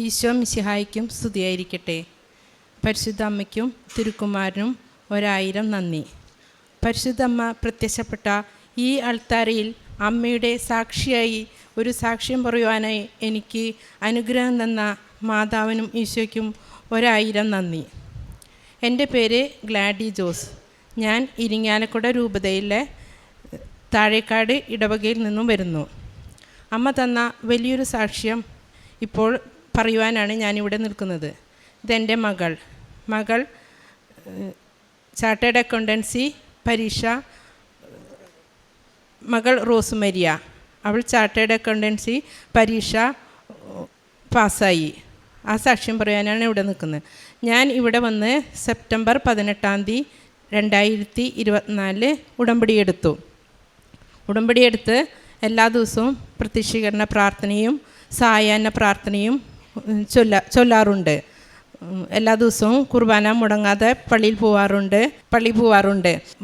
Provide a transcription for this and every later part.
ഈശോ മിശിഹായ്ക്കും സ്തുതിയായിരിക്കട്ടെ. പരിശുദ്ധ അമ്മയ്ക്കും തിരുക്കുമാരനും 1000 നന്ദി. പരിശുദ്ധ അമ്മ പ്രത്യക്ഷപ്പെട്ട ഈ അൾത്താരയിൽ അമ്മയുടെ സാക്ഷിയായി ഒരു സാക്ഷ്യം പറയുവാനായി എനിക്ക് അനുഗ്രഹം തന്ന മാതാവിനും ഈശോയ്ക്കും 1000 നന്ദി. എൻ്റെ പേര് ഗ്ലാഡി ജോസ്. ഞാൻ ഇരിങ്ങാലക്കുട രൂപതയിലെ താഴേക്കാട് ഇടവകയിൽ നിന്നും വരുന്നു. അമ്മ തന്ന വലിയൊരു സാക്ഷ്യം ഇപ്പോൾ പറയുവാനാണ് ഞാനിവിടെ നിൽക്കുന്നത്. ഇതെൻ്റെ മകൾ ചാർട്ടേഡ് അക്കൗണ്ടൻസി പരീക്ഷ, മകൾ റോസ്മരിയ. അവൾ ചാർട്ടേഡ് അക്കൗണ്ടൻസി പരീക്ഷ പാസ്സായി. ആ സാക്ഷ്യം പറയാനാണ് ഇവിടെ നിൽക്കുന്നത്. ഞാൻ ഇവിടെ വന്ന് സെപ്റ്റംബർ 18 2024 ഉടമ്പടിയെടുത്ത് എല്ലാ ദിവസവും പ്രത്യക്ഷീകരണ പ്രാർത്ഥനയും സായാഹ്ന പ്രാർത്ഥനയും ചൊല്ലാറുണ്ട്. എല്ലാ ദിവസവും കുർബാന മുടങ്ങാതെ പള്ളിയിൽ പോവാറുണ്ട്.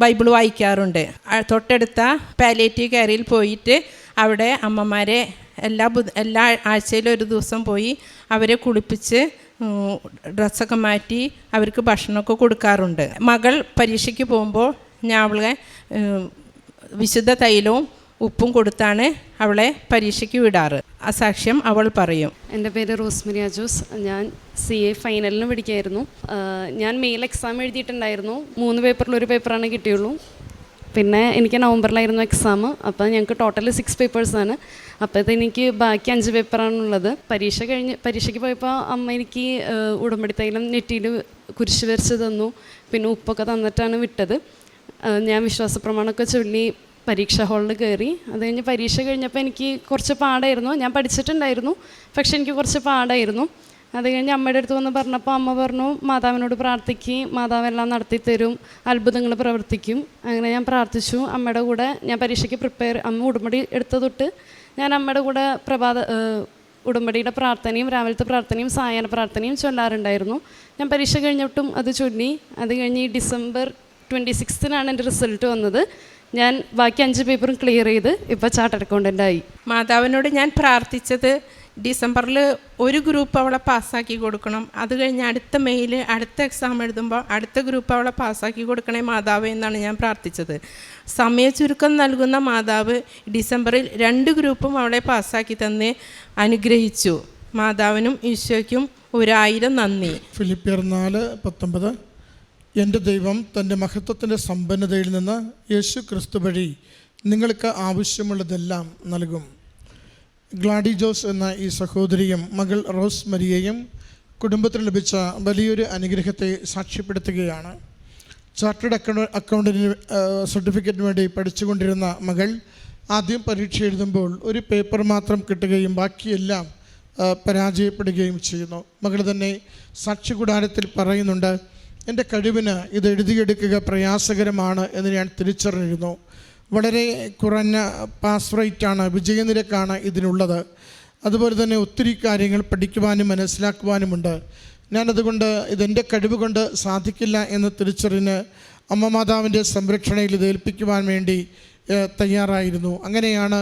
ബൈബിൾ വായിക്കാറുണ്ട്. തൊട്ടടുത്ത പാലിയേറ്റീവ് കെയറിൽ പോയിട്ട് അവിടെ അമ്മമാരെ എല്ലാ ആഴ്ചയിലും ഒരു ദിവസം പോയി അവരെ കുളിപ്പിച്ച് ഡ്രസ്സൊക്കെ മാറ്റി അവർക്ക് ഭക്ഷണമൊക്കെ കൊടുക്കാറുണ്ട്. മകൾ പരീക്ഷയ്ക്ക് പോകുമ്പോൾ ഞാൻ അവളെ വിശുദ്ധ തൈലവും ഉപ്പും കൊടുത്താണ് അവളെ പരീക്ഷയ്ക്ക് വിടാറ്. ആ സാക്ഷ്യം അവൾ പറയും. എൻ്റെ പേര് റോസ്മരിയ ജോസ്. ഞാൻ CA ഫൈനലിന് പഠിക്കുകയായിരുന്നു. ഞാൻ മെയിൽ എക്സാം എഴുതിയിട്ടുണ്ടായിരുന്നു. 3 പേപ്പറിൽ 1 പേപ്പറാണ് കിട്ടിയുള്ളൂ. പിന്നെ എനിക്ക് നവംബറിലായിരുന്നു എക്സാം. അപ്പോൾ ഞങ്ങൾക്ക് ടോട്ടൽ 6 പേപ്പേഴ്സാണ്. അപ്പോഴത്തേക്ക് ബാക്കി 5 പേപ്പറാണുള്ളത്. പരീക്ഷയ്ക്ക് പോയപ്പോൾ അമ്മ എനിക്ക് ഉടമ്പടി തൈലം നെറ്റിയിൽ കുരിശ് വരച്ച് തന്നു. പിന്നെ ഉപ്പൊക്കെ തന്നിട്ടാണ് വിട്ടത്. ഞാൻ വിശ്വാസപ്രമാണമൊക്കെ ചൊല്ലി പരീക്ഷാ ഹാളിൽ കയറി. അത് കഴിഞ്ഞ് പരീക്ഷ കഴിഞ്ഞപ്പോൾ എനിക്ക് കുറച്ച് പാടായിരുന്നു. ഞാൻ പഠിച്ചിട്ടുണ്ടായിരുന്നു, പക്ഷെ എനിക്ക് കുറച്ച് പാടായിരുന്നു. അത് കഴിഞ്ഞ് അമ്മയുടെ അടുത്ത് വന്ന് പറഞ്ഞപ്പോൾ അമ്മ പറഞ്ഞു, മാതാവിനോട് പ്രാർത്ഥിക്കും, മാതാവെല്ലാം നടത്തിത്തരും, അത്ഭുതങ്ങൾ പ്രവർത്തിക്കും. അങ്ങനെ ഞാൻ പ്രാർത്ഥിച്ചു. അമ്മയുടെ കൂടെ ഞാൻ പരീക്ഷയ്ക്ക് അമ്മ ഉടമ്പടി എടുത്ത തൊട്ട് ഞാൻ അമ്മയുടെ കൂടെ ഉടമ്പടിയുടെ പ്രാർത്ഥനയും രാവിലത്തെ പ്രാർത്ഥനയും സായാഹ്ന പ്രാർത്ഥനയും ചൊല്ലാറുണ്ടായിരുന്നു. ഞാൻ പരീക്ഷ കഴിഞ്ഞിട്ടും അത് ചൊല്ലി. അത് കഴിഞ്ഞ് December 26 എൻ്റെ റിസൾട്ട് വന്നത്. ഞാൻ ബാക്കി 5 പേപ്പറും ക്ലിയർ ചെയ്ത് ഇപ്പോൾ ചാർട്ടേഡ് അക്കൗണ്ടൻ്റായി. മാതാവിനോട് ഞാൻ പ്രാർത്ഥിച്ചത് ഡിസംബറിൽ ഒരു ഗ്രൂപ്പ് അവളെ പാസ്സാക്കി കൊടുക്കണം. അത് കഴിഞ്ഞ് അടുത്ത മെയിൽ അടുത്ത എക്സാം എഴുതുമ്പോൾ അടുത്ത ഗ്രൂപ്പ് അവളെ പാസ്സാക്കി കൊടുക്കണേ മാതാവ് എന്നാണ് ഞാൻ പ്രാർത്ഥിച്ചത്. സമയചുരുക്കം നൽകുന്ന മാതാവ് ഡിസംബറിൽ 2 ഗ്രൂപ്പും അവളെ പാസ്സാക്കി തന്നെ അനുഗ്രഹിച്ചു. മാതാവിനും ഈശോയ്ക്കും 1000 നന്ദി. ഫിലിപ്പിയർ 4:19 എൻ്റെ ദൈവം തൻ്റെ മഹത്വത്തിൻ്റെ സമ്പന്നതയിൽ നിന്ന് യേശു ക്രിസ്തു വഴി നിങ്ങൾക്ക് ആവശ്യമുള്ളതെല്ലാം നൽകും. ഗ്ലാഡി ജോസ് എന്ന ഈ സഹോദരിയും മകൾ റോസ് മരിയയും കുടുംബത്തിന് ലഭിച്ച വലിയൊരു അനുഗ്രഹത്തെ സാക്ഷ്യപ്പെടുത്തുകയാണ്. ചാർട്ടേഡ് അക്കൗണ്ടൻറ്റ് സർട്ടിഫിക്കറ്റിന് വേണ്ടി പഠിച്ചുകൊണ്ടിരുന്ന മകൾ ആദ്യം പരീക്ഷ എഴുതുമ്പോൾ ഒരു പേപ്പർ മാത്രം കിട്ടുകയും ബാക്കിയെല്ലാം പരാജയപ്പെടുകയും ചെയ്യുന്നു. മകൾ തന്നെ സാക്ഷ്യകൂടാരത്തിൽ പറയുന്നുണ്ട്, എൻ്റെ കഴിവിന് ഇത് എഴുതിയെടുക്കുക പ്രയാസകരമാണ് എന്ന് ഞാൻ തിരിച്ചറിഞ്ഞിരുന്നു. വളരെ കുറഞ്ഞ പാസ് റേറ്റാണ്, വിജയനിരക്കാണ് ഇതിനുള്ളത്. അതുപോലെ തന്നെ ഒത്തിരി കാര്യങ്ങൾ പഠിക്കുവാനും മനസ്സിലാക്കുവാനുമുണ്ട്. ഞാനതുകൊണ്ട് ഇതെൻ്റെ കഴിവ് കൊണ്ട് സാധിക്കില്ല എന്ന് തിരിച്ചറിഞ്ഞ് അമ്മ മാതാവിൻ്റെ സംരക്ഷണയിൽ ഇത് ഏൽപ്പിക്കുവാൻ വേണ്ടി തയ്യാറായിരുന്നു. അങ്ങനെയാണ്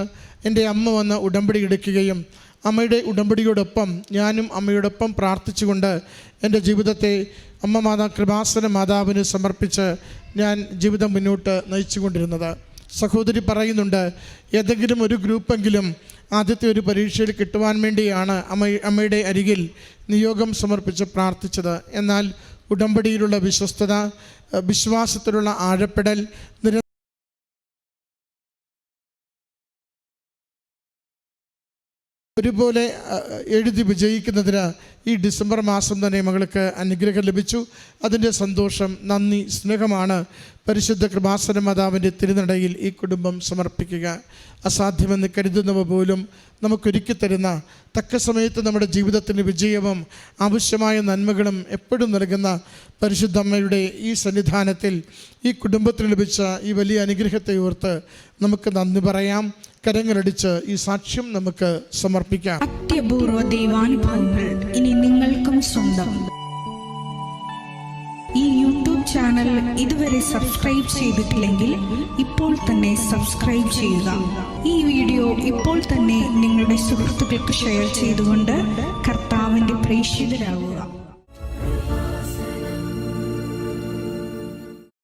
എൻ്റെ അമ്മ വന്ന് ഉടമ്പടി എടുക്കുകയും അമ്മയുടെ ഉടമ്പടിയോടൊപ്പം ഞാനും അമ്മയോടൊപ്പം പ്രാർത്ഥിച്ചുകൊണ്ട് എൻ്റെ ജീവിതത്തെ അമ്മ കൃപാസന മാതാവിന് സമർപ്പിച്ച് ഞാൻ ജീവിതം മുന്നോട്ട് നയിച്ചുകൊണ്ടിരുന്നത്. സഹോദരി പറയുന്നുണ്ട്, ഏതെങ്കിലും ഒരു ഗ്രൂപ്പെങ്കിലും ആദ്യത്തെ ഒരു പരീക്ഷയിൽ കിട്ടുവാൻ വേണ്ടിയാണ് അമ്മയുടെ അരികിൽ നിയോഗം സമർപ്പിച്ച് പ്രാർത്ഥിച്ചത്. എന്നാൽ ഉടമ്പടിയിലുള്ള വിശ്വസ്തത, വിശ്വാസത്തിലുള്ള ആഴപ്പെടൽ, ഒരുപോലെ എഴുതി വിജയിക്കുന്നതിന് ഈ ഡിസംബർ മാസം തന്നെ മകൾക്ക് അനുഗ്രഹം ലഭിച്ചു. അതിൻ്റെ സന്തോഷം, നന്ദി, സ്നേഹമാണ് പരിശുദ്ധ കൃപാസന മാതാവിൻ്റെ തിരുനടയിൽ ഈ കുടുംബം സമർപ്പിക്കുക. അസാധ്യമെന്ന് കരുതുന്നവ പോലും നമുക്കൊരുക്കി തരുന്ന, തക്ക സമയത്ത് നമ്മുടെ ജീവിതത്തിന് വിജയവും ആവശ്യമായ നന്മകളും എപ്പോഴും നൽകുന്ന പരിശുദ്ധ അമ്മയുടെ ഈ സന്നിധാനത്തിൽ ഈ കുടുംബത്തിന് ലഭിച്ച ഈ വലിയ അനുഗ്രഹത്തെ ഓർത്ത് നമുക്ക് നന്ദി പറയാം. കരങ്ങളടിച്ച് ഈ സാക്ഷ്യം നമുക്ക് സമർപ്പിക്കാം. അത്യപൂർവ ദൈവാനുഭവങ്ങൾ ഇനി നിങ്ങൾക്കും സ്വന്തം. ഈ യൂട്യൂബ് ചാനൽ ഇതുവരെ സബ്സ്ക്രൈബ് ചെയ്തിട്ടില്ലെങ്കിൽ ഇപ്പോൾ തന്നെ സബ്സ്ക്രൈബ് ചെയ്യുക. ഈ വീഡിയോ ഇപ്പോൾ തന്നെ നിങ്ങളുടെ സുഹൃത്തുക്കൾക്ക് ഷെയർ ചെയ്തുകൊണ്ട് കർത്താവിൻ്റെ പ്രേക്ഷിതരാകുക.